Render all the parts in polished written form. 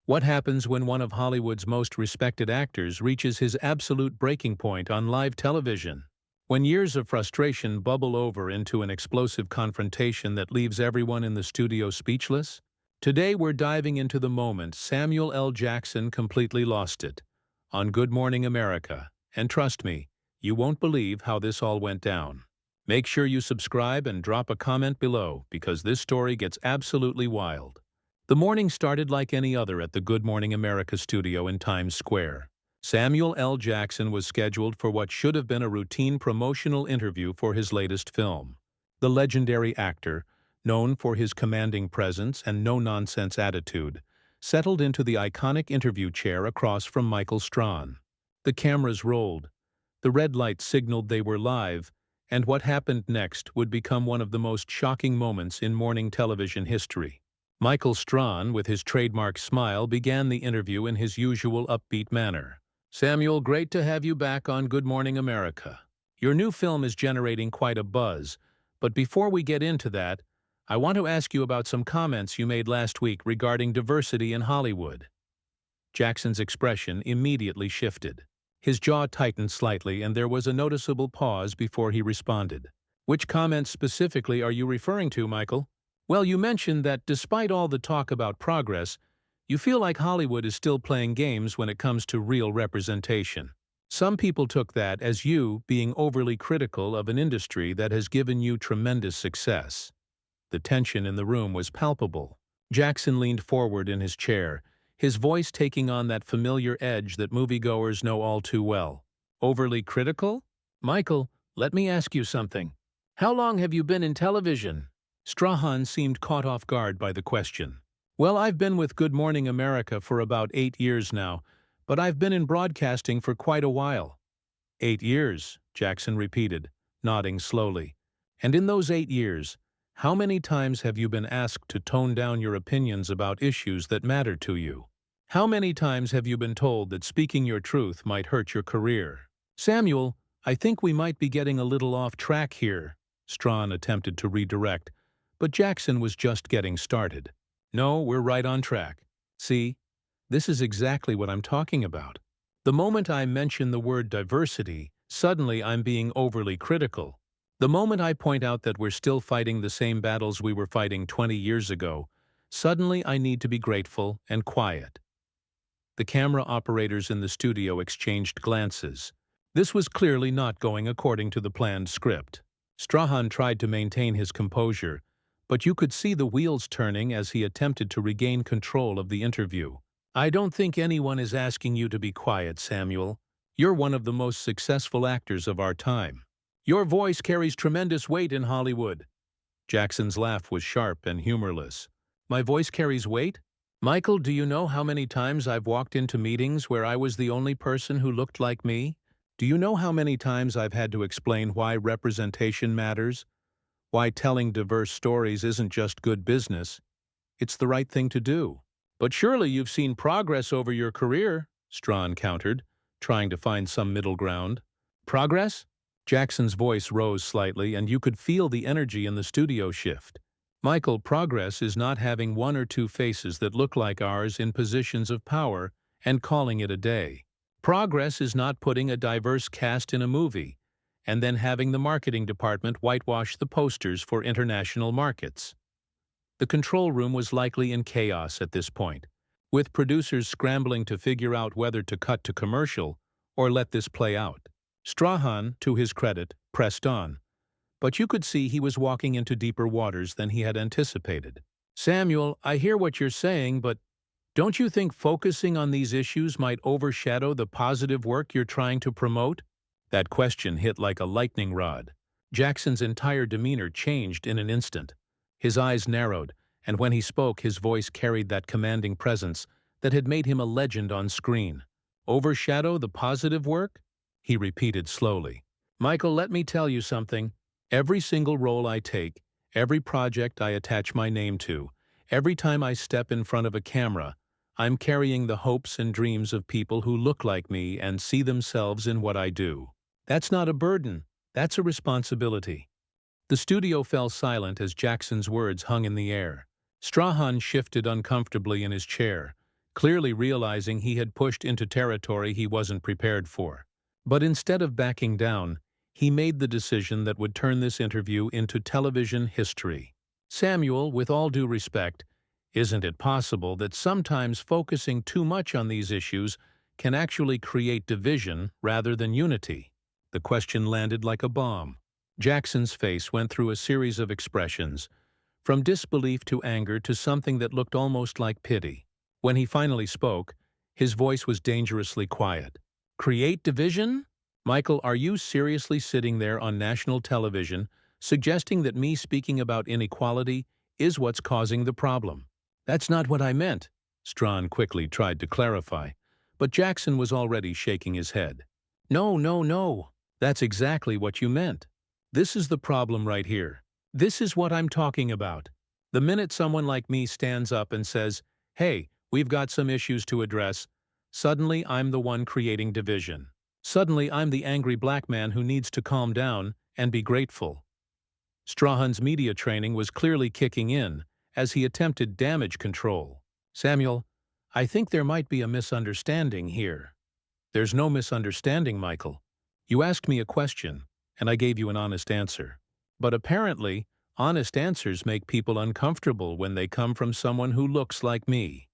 What happens when one of Hollywood's most respected actors reaches his absolute breaking point on live television? When years of frustration bubble over into an explosive confrontation that leaves everyone in the studio speechless? Today we're diving into the moment Samuel L. Jackson completely lost it on Good Morning America. And trust me, you won't believe how this all went down. Make sure you subscribe and drop a comment below because this story gets absolutely wild. The morning started like any other at the Good Morning America studio in Times Square. Samuel L. Jackson was scheduled for what should have been a routine promotional interview for his latest film. The legendary actor, known for his commanding presence and no-nonsense attitude, settled into the iconic interview chair across from Michael Strahan. The cameras rolled. The red light signaled they were live, and what happened next would become one of the most shocking moments in morning television history. Michael Strahan, with his trademark smile, began the interview in his usual upbeat manner. "Samuel, great to have you back on Good Morning America. Your new film is generating quite a buzz, but before we get into that, I want to ask you about some comments you made last week regarding diversity in Hollywood." Jackson's expression immediately shifted. His jaw tightened slightly and there was a noticeable pause before he responded. "Which comments specifically are you referring to, Michael?" "Well, you mentioned that despite all the talk about progress, you feel like Hollywood is still playing games when it comes to real representation. Some people took that as you being overly critical of an industry that has given you tremendous success." The tension in the room was palpable. Jackson leaned forward in his chair, his voice taking on that familiar edge that moviegoers know all too well. "Overly critical? Michael, let me ask you something. How long have you been in television?" Strahan seemed caught off guard by the question. "Well, I've been with Good Morning America for about 8 years now, but I've been in broadcasting for quite a while." 8 years, Jackson repeated, nodding slowly. "And in those 8 years, how many times have you been asked to tone down your opinions about issues that matter to you? How many times have you been told that speaking your truth might hurt your career?" "Samuel, I think we might be getting a little off track here," Strahan attempted to redirect, but Jackson was just getting started. "No, we're right on track. See, this is exactly what I'm talking about. The moment I mention the word diversity, suddenly I'm being overly critical. The moment I point out that we're still fighting the same battles we were fighting 20 years ago, suddenly I need to be grateful and quiet." The camera operators in the studio exchanged glances. This was clearly not going according to the planned script. Strahan tried to maintain his composure, but you could see the wheels turning as he attempted to regain control of the interview. "I don't think anyone is asking you to be quiet, Samuel. You're one of the most successful actors of our time. Your voice carries tremendous weight in Hollywood." Jackson's laugh was sharp and humorless. "My voice carries weight? Michael, do you know how many times I've walked into meetings where I was the only person who looked like me? Do you know how many times I've had to explain why representation matters? Why telling diverse stories isn't just good business, it's the right thing to do." "But surely you've seen progress over your career," Strahan countered, trying to find some middle ground. "Progress?" Jackson's voice rose slightly and you could feel the energy in the studio shift. "Michael, progress is not having one or two faces that look like ours in positions of power and calling it a day. Progress is not putting a diverse cast in a movie and then having the marketing department whitewash the posters for international markets." The control room was likely in chaos at this point, with producers scrambling to figure out whether to cut to commercial or let this play out. Strahan, to his credit, pressed on, but you could see he was walking into deeper waters than he had anticipated. "Samuel, I hear what you're saying, but don't you think focusing on these issues might overshadow the positive work you're trying to promote?" That question hit like a lightning rod. Jackson's entire demeanor changed in an instant. His eyes narrowed, and when he spoke, his voice carried that commanding presence that had made him a legend on screen. "Overshadow the positive work?" he repeated slowly. "Michael, let me tell you something. Every single role I take, every project I attach my name to, every time I step in front of a camera, I'm carrying the hopes and dreams of people who look like me and see themselves in what I do. That's not a burden, that's a responsibility." The studio fell silent as Jackson's words hung in the air. Strahan shifted uncomfortably in his chair, clearly realizing he had pushed into territory he wasn't prepared for. But instead of backing down, he made the decision that would turn this interview into television history. Samuel, with all due respect, isn't it possible that sometimes focusing too much on these issues can actually create division rather than unity? The question landed like a bomb. Jackson's face went through a series of expressions, from disbelief to anger to something that looked almost like pity. When he finally spoke, his voice was dangerously quiet. Create division? Michael, are you seriously sitting there on national television suggesting that me speaking about inequality is what's causing the problem? That's not what I meant, Strahan quickly tried to clarify, but Jackson was already shaking his head. No, no, no. That's exactly what you meant. This is the problem right here. This is what I'm talking about. The minute someone like me stands up and says, "Hey, we've got some issues to address," suddenly I'm the one creating division. Suddenly I'm the angry black man who needs to calm down and be grateful. Strahan's media training was clearly kicking in as he attempted damage control. Samuel, I think there might be a misunderstanding here. There's no misunderstanding, Michael. You asked me a question, and I gave you an honest answer. But apparently, honest answers make people uncomfortable when they come from someone who looks like me.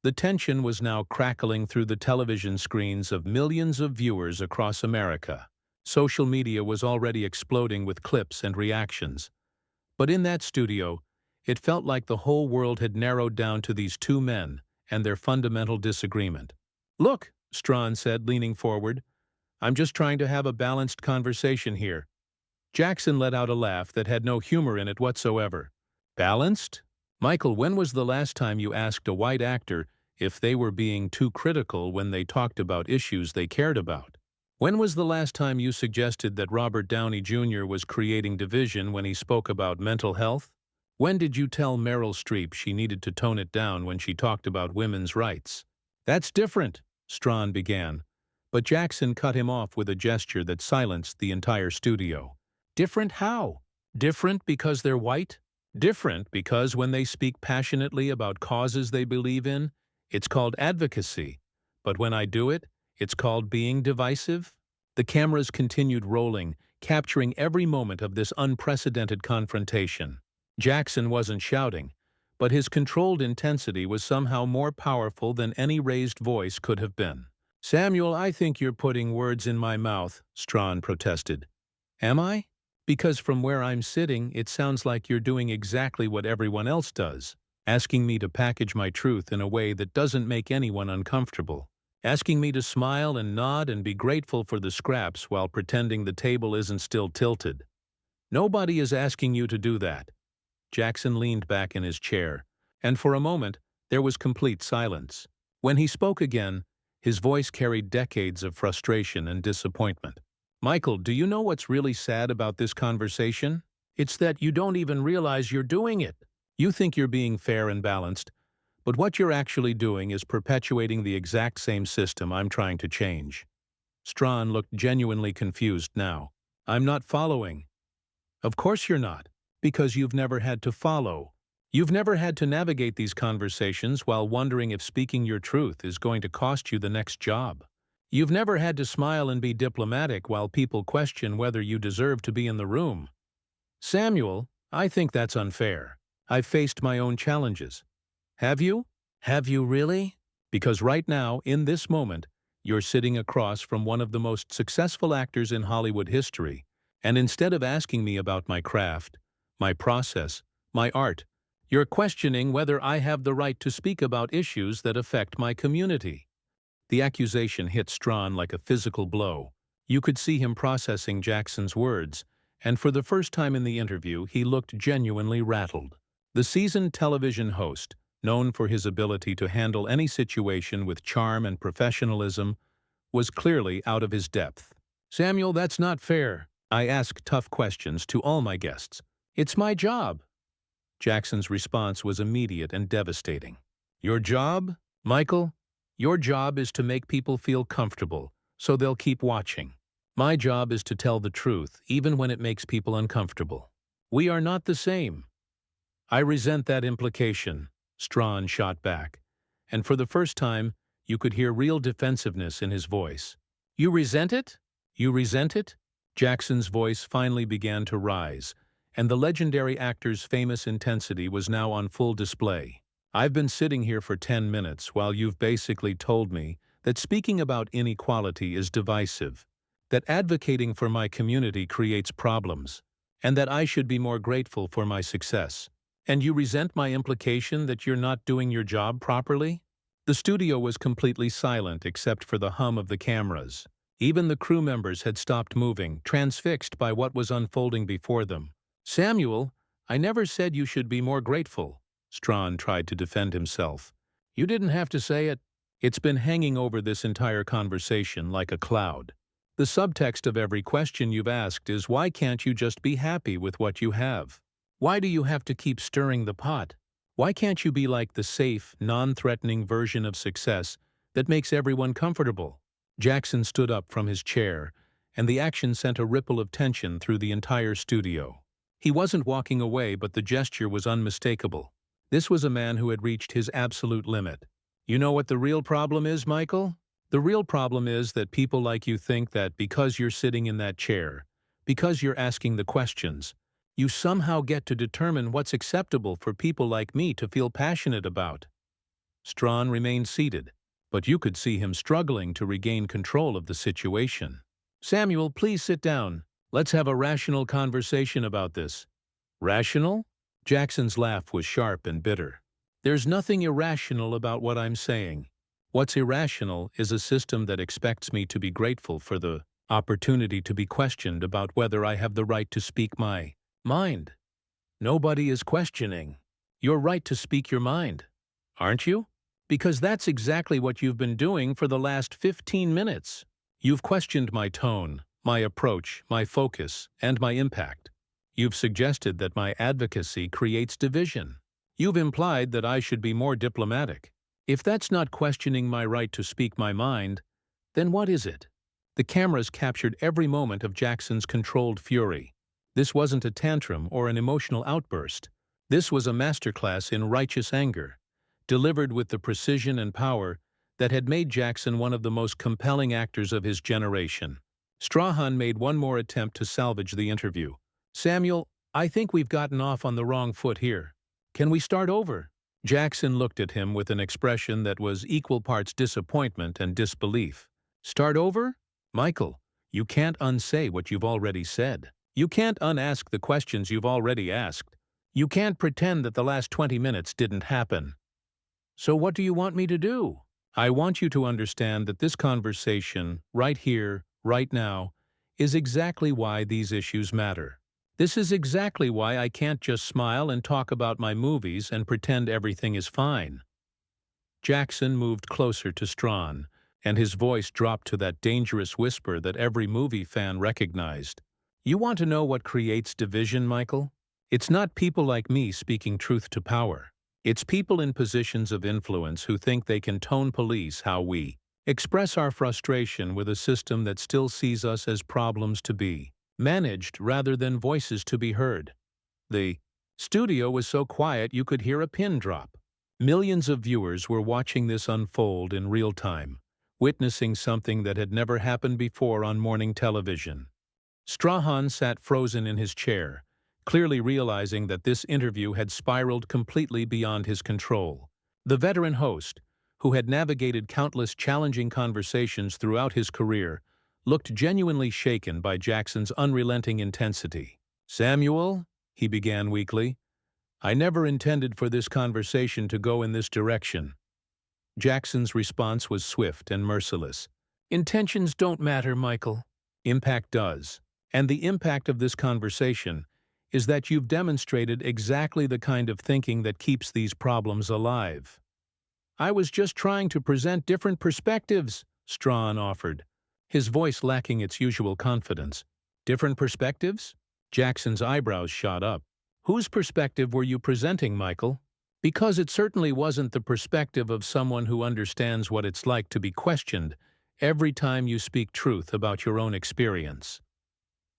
The tension was now crackling through the television screens of millions of viewers across America. Social media was already exploding with clips and reactions. But in that studio, it felt like the whole world had narrowed down to these two men and their fundamental disagreement. Look, Strahan said, leaning forward, I'm just trying to have a balanced conversation here. Jackson let out a laugh that had no humor in it whatsoever. Balanced? Michael, when was the last time you asked a white actor if they were being too critical when they talked about issues they cared about? When was the last time you suggested that Robert Downey Jr. was creating division when he spoke about mental health? When did you tell Meryl Streep she needed to tone it down when she talked about women's rights? That's different, Strahan began, but Jackson cut him off with a gesture that silenced the entire studio. Different how? Different because they're white? Different because when they speak passionately about causes they believe in, it's called advocacy. But when I do it, it's called being divisive? The cameras continued rolling, capturing every moment of this unprecedented confrontation. Jackson wasn't shouting, but his controlled intensity was somehow more powerful than any raised voice could have been. Samuel, I think you're putting words in my mouth, Strahan protested. Am I? Because from where I'm sitting, it sounds like you're doing exactly what everyone else does, asking me to package my truth in a way that doesn't make anyone uncomfortable, asking me to smile and nod and be grateful for the scraps while pretending the table isn't still tilted. Nobody is asking you to do that. Jackson leaned back in his chair, and for a moment, there was complete silence. When he spoke again, his voice carried decades of frustration and disappointment. Michael, do you know what's really sad about this conversation? It's that you don't even realize you're doing it. You think you're being fair and balanced, but what you're actually doing is perpetuating the exact same system I'm trying to change. Strahan looked genuinely confused now. I'm not following. Of course you're not, because you've never had to follow. You've never had to navigate these conversations while wondering if speaking your truth is going to cost you the next job. You've never had to smile and be diplomatic while people question whether you deserve to be in the room. Samuel, I think that's unfair. I've faced my own challenges. Have you? Have you really? Because right now, in this moment, you're sitting across from one of the most successful actors in Hollywood history, and instead of asking me about my craft, my process, my art, you're questioning whether I have the right to speak about issues that affect my community. The accusation hit Strahan like a physical blow. You could see him processing Jackson's words, and for the first time in the interview, he looked genuinely rattled. The seasoned television host, known for his ability to handle any situation with charm and professionalism, was clearly out of his depth. Samuel, that's not fair. I ask tough questions to all my guests. It's my job. Jackson's response was immediate and devastating. Your job? Michael? Your job is to make people feel comfortable, so they'll keep watching. My job is to tell the truth, even when it makes people uncomfortable. We are not the same. I resent that implication, Strahan shot back. and for the first time, you could hear real defensiveness in his voice. "You resent it? You resent it?" Jackson's voice finally began to rise, and the legendary actor's famous intensity was now on full display. "I've been sitting here for 10 minutes while you've basically told me that speaking about inequality is divisive, that advocating for my community creates problems, and that I should be more grateful for my success. And you resent my implication that you're not doing your job properly?" The studio was completely silent except for the hum of the cameras. Even the crew members had stopped moving, transfixed by what was unfolding before them. "Samuel, I never said you should be more grateful." Strahan tried to defend himself. "You didn't have to say it. It's been hanging over this entire conversation like a cloud. The subtext of every question you've asked is, why can't you just be happy with what you have? Why do you have to keep stirring the pot? Why can't you be like the safe, non-threatening version of success that makes everyone comfortable?" Jackson stood up from his chair, and the action sent a ripple of tension through the entire studio. He wasn't walking away, but the gesture was unmistakable. This was a man who had reached his absolute limit. "You know what the real problem is, Michael? The real problem is that people like you think that because you're sitting in that chair, because you're asking the questions, you somehow get to determine what's acceptable for people like me to feel passionate about." Strahan remained seated, but you could see him struggling to regain control of the situation. "Samuel, please sit down. Let's have a rational conversation about this." "Rational?" Jackson's laugh was sharp and bitter. "There's nothing irrational about what I'm saying. What's irrational is a system that expects me to be grateful for the opportunity to be questioned about whether I have the right to speak my mind. Nobody is questioning your right to speak your mind, aren't you? Because that's exactly what you've been doing for the last 15 minutes. You've questioned my tone, my approach, my focus, and my impact. You've suggested that my advocacy creates division. You've implied that I should be more diplomatic. If that's not questioning my right to speak my mind, then what is it?" The cameras captured every moment of Jackson's controlled fury. This wasn't a tantrum or an emotional outburst. This was a masterclass in righteous anger, delivered with the precision and power that had made Jackson one of the most compelling actors of his generation. Strahan made one more attempt to salvage the interview. "Samuel, I think we've gotten off on the wrong foot here. Can we start over?" Jackson looked at him with an expression that was equal parts disappointment and disbelief. "Start over? Michael, you can't unsay what you've already said. You can't unask the questions you've already asked. You can't pretend that the last 20 minutes didn't happen. So what do you want me to do?" "I want you to understand that this conversation, right here, right now, is exactly why these issues matter. This is exactly why I can't just smile and talk about my movies and pretend everything is fine." Jackson moved closer to Strahan, and his voice dropped to that dangerous whisper that every movie fan recognized. "You want to know what creates division, Michael? It's not people like me speaking truth to power. It's people in positions of influence who think they can tone police how we express our frustration with a system that still sees us as problems to be managed rather than voices to be heard." The studio was so quiet you could hear a pin drop. Millions of viewers were watching this unfold in real time, witnessing something that had never happened before on morning television. Strahan sat frozen in his chair, clearly realizing that this interview had spiraled completely beyond his control. The veteran host, who had navigated countless challenging conversations throughout his career, looked genuinely shaken by Jackson's unrelenting intensity. "Samuel," he began weakly, "I never intended for this conversation to go in this direction." Jackson's response was swift and merciless. "Intentions don't matter, Michael. Impact does. And the impact of this conversation is that you've demonstrated exactly the kind of thinking that keeps these problems alive." "I was just trying to present different perspectives," Strahan offered, his voice lacking its usual confidence. "Different perspectives?" Jackson's eyebrows shot up. "Whose perspective were you presenting, Michael? Because it certainly wasn't the perspective of someone who understands what it's like to be questioned every time you speak truth about your own experience."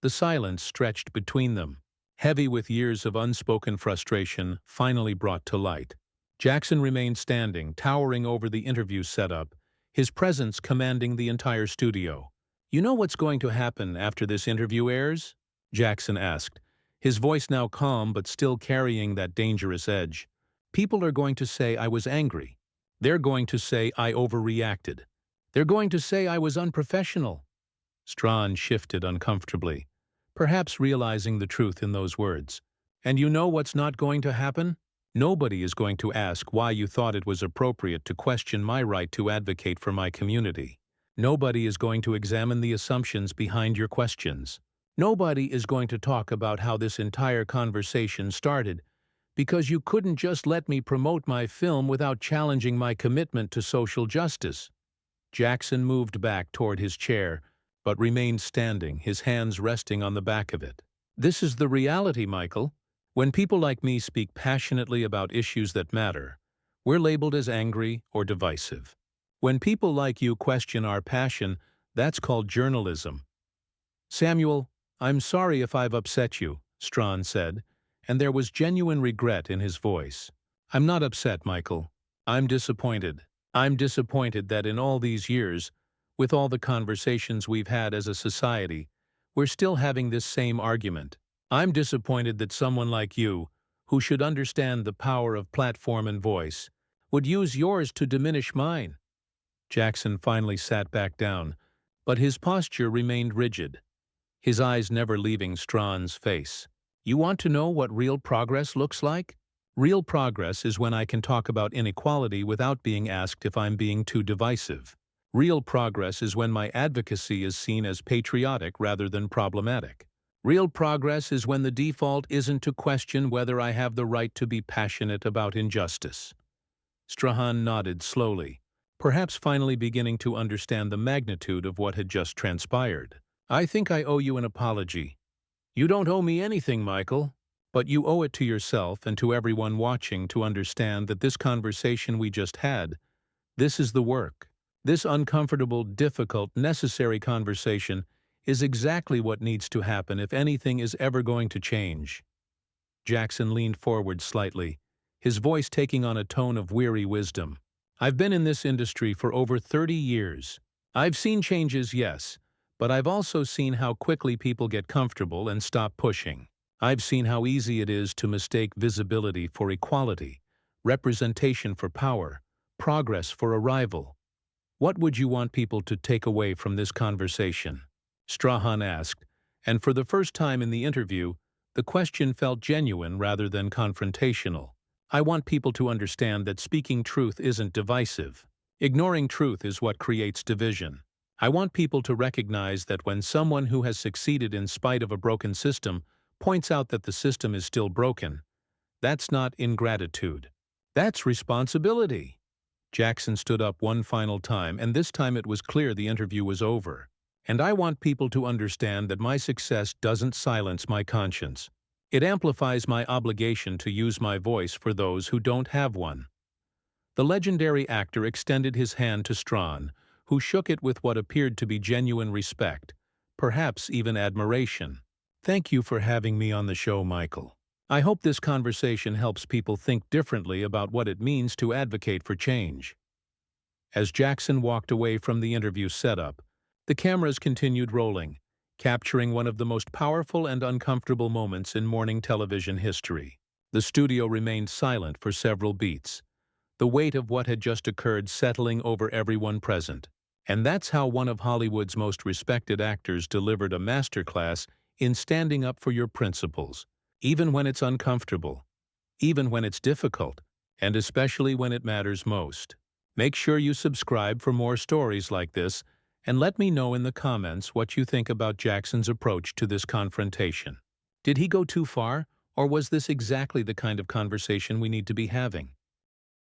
The silence stretched between them, heavy with years of unspoken frustration finally brought to light. Jackson remained standing, towering over the interview setup, his presence commanding the entire studio. "You know what's going to happen after this interview airs?" Jackson asked, his voice now calm but still carrying that dangerous edge. "People are going to say I was angry. They're going to say I overreacted. They're going to say I was unprofessional." Strahan shifted uncomfortably, perhaps realizing the truth in those words. "And you know what's not going to happen? Nobody is going to ask why you thought it was appropriate to question my right to advocate for my community. Nobody is going to examine the assumptions behind your questions. Nobody is going to talk about how this entire conversation started because you couldn't just let me promote my film without challenging my commitment to social justice." Jackson moved back toward his chair, but remained standing, his hands resting on the back of it. "This is the reality, Michael. When people like me speak passionately about issues that matter, we're labeled as angry or divisive. When people like you question our passion, that's called journalism." "Samuel, I'm sorry if I've upset you," Strahan said, and there was genuine regret in his voice. "I'm not upset, Michael. I'm disappointed. I'm disappointed that in all these years, with all the conversations we've had as a society, we're still having this same argument. I'm disappointed that someone like you, who should understand the power of platform and voice, would use yours to diminish mine." Jackson finally sat back down, but his posture remained rigid, his eyes never leaving Strahan's face. "You want to know what real progress looks like? Real progress is when I can talk about inequality without being asked if I'm being too divisive. Real progress is when my advocacy is seen as patriotic rather than problematic. Real progress is when the default isn't to question whether I have the right to be passionate about injustice." Strahan nodded slowly, perhaps finally beginning to understand the magnitude of what had just transpired. "I think I owe you an apology." "You don't owe me anything, Michael. But you owe it to yourself and to everyone watching to understand that this conversation we just had, this is the work. This uncomfortable, difficult, necessary conversation is exactly what needs to happen if anything is ever going to change." Jackson leaned forward slightly, his voice taking on a tone of weary wisdom. "I've been in this industry for over 30 years. I've seen changes, yes, but I've also seen how quickly people get comfortable and stop pushing. I've seen how easy it is to mistake visibility for equality, representation for power, progress for arrival. What would you want people to take away from this conversation?" Strahan asked, and for the first time in the interview, the question felt genuine rather than confrontational. "I want people to understand that speaking truth isn't divisive. Ignoring truth is what creates division. I want people to recognize that when someone who has succeeded in spite of a broken system points out that the system is still broken, that's not ingratitude. That's responsibility." Jackson stood up one final time, and this time it was clear the interview was over. "And I want people to understand that my success doesn't silence my conscience. It amplifies my obligation to use my voice for those who don't have one." The legendary actor extended his hand to Strahan, who shook it with what appeared to be genuine respect, perhaps even admiration. "Thank you for having me on the show, Michael. I hope this conversation helps people think differently about what it means to advocate for change." As Jackson walked away from the interview setup, the cameras continued rolling, capturing one of the most powerful and uncomfortable moments in morning television history. The studio remained silent for several beats, the weight of what had just occurred settling over everyone present. And that's how one of Hollywood's most respected actors delivered a masterclass in standing up for your principles, even when it's uncomfortable, even when it's difficult, and especially when it matters most. Make sure you subscribe for more stories like this, and let me know in the comments what you think about Jackson's approach to this confrontation. Did he go too far, or was this exactly the kind of conversation we need to be having?